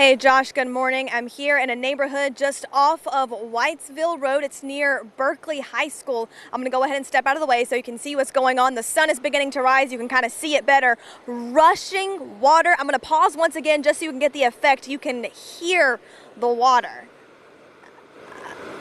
Hey Josh, good morning. I'm here in a neighborhood just off of Whitesville Road. It's near Berkeley High School. I'm going to go ahead and step out of the way so you can see what's going on. The sun is beginning to rise. You can kind of see it better. Rushing water. I'm going to pause once again just so you can get the effect. You can hear the water.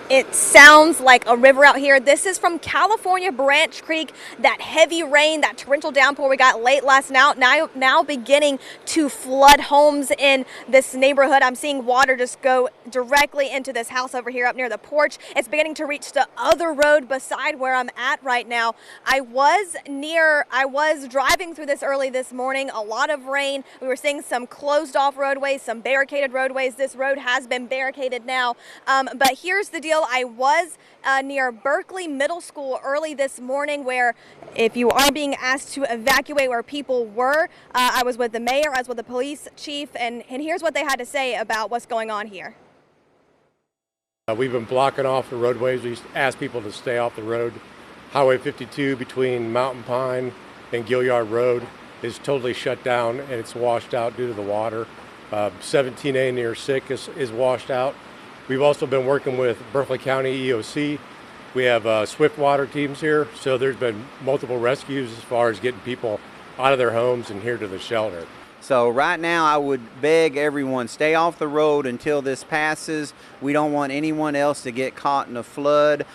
It sounds like a river out here. This is from California Branch Creek. That heavy rain, that torrential downpour we got late last night, now beginning to flood homes in this neighborhood. I'm seeing water just go directly into this house over here up near the porch. It's beginning to reach the other road beside where I'm at right now. I was driving through this early this morning. A lot of rain. We were seeing some closed off roadways, some barricaded roadways. This road has been barricaded now. But here's the deal. I was near Berkeley Middle School early this morning, where if you are being asked to evacuate where people were, I was with the mayor, I was with the police chief, and here's what they had to say about what's going on here. We've been blocking off the roadways. We asked people to stay off the road. Highway 52 between Mountain Pine and Gilliard Road is totally shut down, and it's washed out due to the water. 17A near Sick is washed out. We've also been working with Berkeley County EOC. We have swift water teams here, so there's been multiple rescues as far as getting people out of their homes and here to the shelter. So right now I would beg everyone, stay off the road until this passes. We don't want anyone else to get caught in a flood.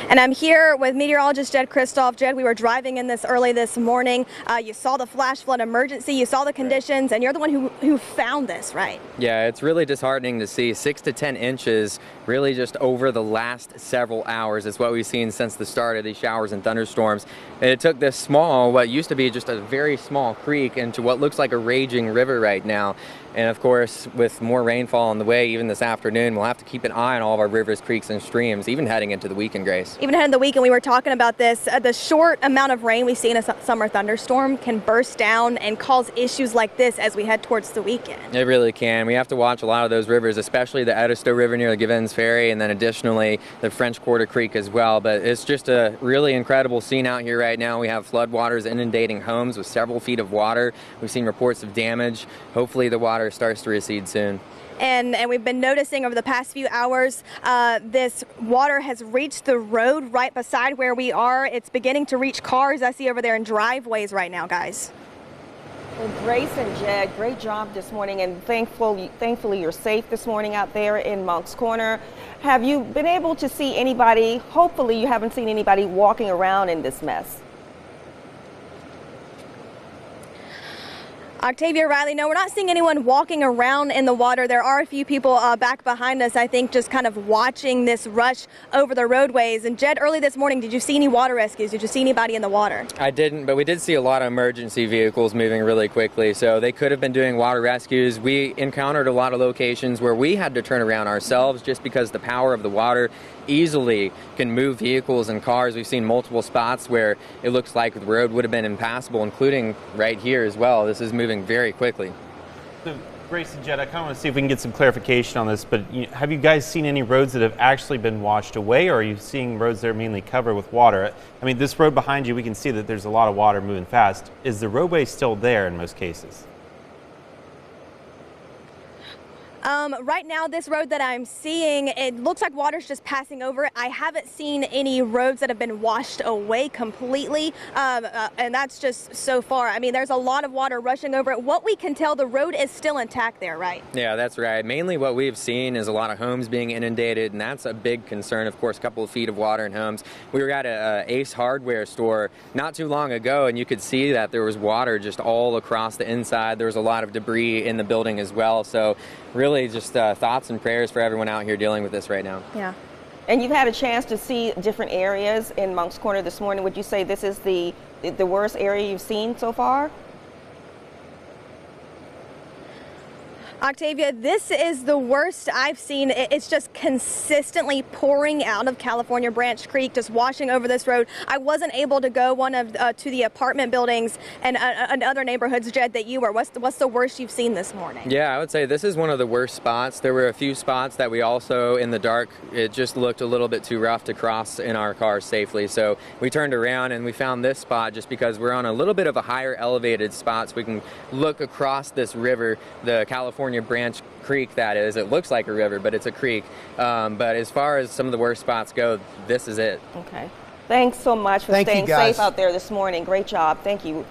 And I'm here with meteorologist Jed Kristoff. Jed, we were driving in this early this morning. You saw the flash flood emergency, you saw the conditions, and you're the one who found this, right? Yeah, it's really disheartening to see 6 to 10 inches really just over the last several hours. It's what we've seen since the start of these showers and thunderstorms. And it took this small, what used to be just a very small creek, into what looks like a raging river right now. And of course, with more rainfall on the way, even this afternoon, we'll have to keep an eye on all of our rivers, creeks, and streams, even heading into the weekend, Grace. Even ahead in the weekend, we were talking about this. The short amount of rain we see in a summer thunderstorm can burst down and cause issues like this as we head towards the weekend. It really can. We have to watch a lot of those rivers, especially the Edisto River near the Givens Ferry, and then additionally the French Quarter Creek as well. But it's just a really incredible scene out here right now. We have floodwaters inundating homes with several feet of water. We've seen reports of damage. Hopefully the water starts to recede soon. And we've been noticing over the past few hours, this water has reached the road right beside where we are. It's beginning to reach cars I see over there in driveways right now, guys. Well, Grace and Jed, great job this morning, and thankfully you're safe this morning out there in Moncks Corner. Have you been able to see anybody, hopefully you haven't seen anybody walking around in this mess? Octavia, Riley, no, we're not seeing anyone walking around in the water. There are a few people back behind us, I think, just kind of watching this rush over the roadways. And Jed, early this morning, did you see any water rescues? Did you see anybody in the water? I didn't, but we did see a lot of emergency vehicles moving really quickly, so they could have been doing water rescues. We encountered a lot of locations where we had to turn around ourselves just because the power of the water easily can move vehicles and cars. We've seen multiple spots where it looks like the road would have been impassable, including right here as well. This is moving very quickly. So, Grace and Jed, I kind of want to see if we can get some clarification on this, but have you guys seen any roads that have actually been washed away, or are you seeing roads that are mainly covered with water? I mean, this road behind you, we can see that there's a lot of water moving fast. Is the roadway still there in most cases? Right now, this road that I'm seeing, it looks like water's just passing over it. I haven't seen any roads that have been washed away completely, and that's just so far. I mean, there's a lot of water rushing over it. What we can tell, the road is still intact there, right? Yeah, that's right. Mainly what we've seen is a lot of homes being inundated, and that's a big concern. Of course, a couple of feet of water in homes. We were at a Ace Hardware store not too long ago, and you could see that there was water just all across the inside. There was a lot of debris in the building as well. So really just thoughts and prayers for everyone out here dealing with this right now. Yeah. And you've had a chance to see different areas in Moncks Corner this morning. Would you say this is the worst area you've seen so far? Octavia, this is the worst I've seen. It's just consistently pouring out of California Branch Creek, just washing over this road. I wasn't able to go to the apartment buildings and other neighborhoods, Jed, that you were. What's the worst you've seen this morning? Yeah, I would say this is one of the worst spots. There were a few spots that we also, in the dark, it just looked a little bit too rough to cross in our cars safely. So we turned around and we found this spot just because we're on a little bit of a higher elevated spot, so we can look across this river, the California Branch Creek, that is. It looks like a river, but it's a creek. But as far as some of the worst spots go, this is it. Okay. Thanks so much for staying safe out there this morning. Great job. Thank you.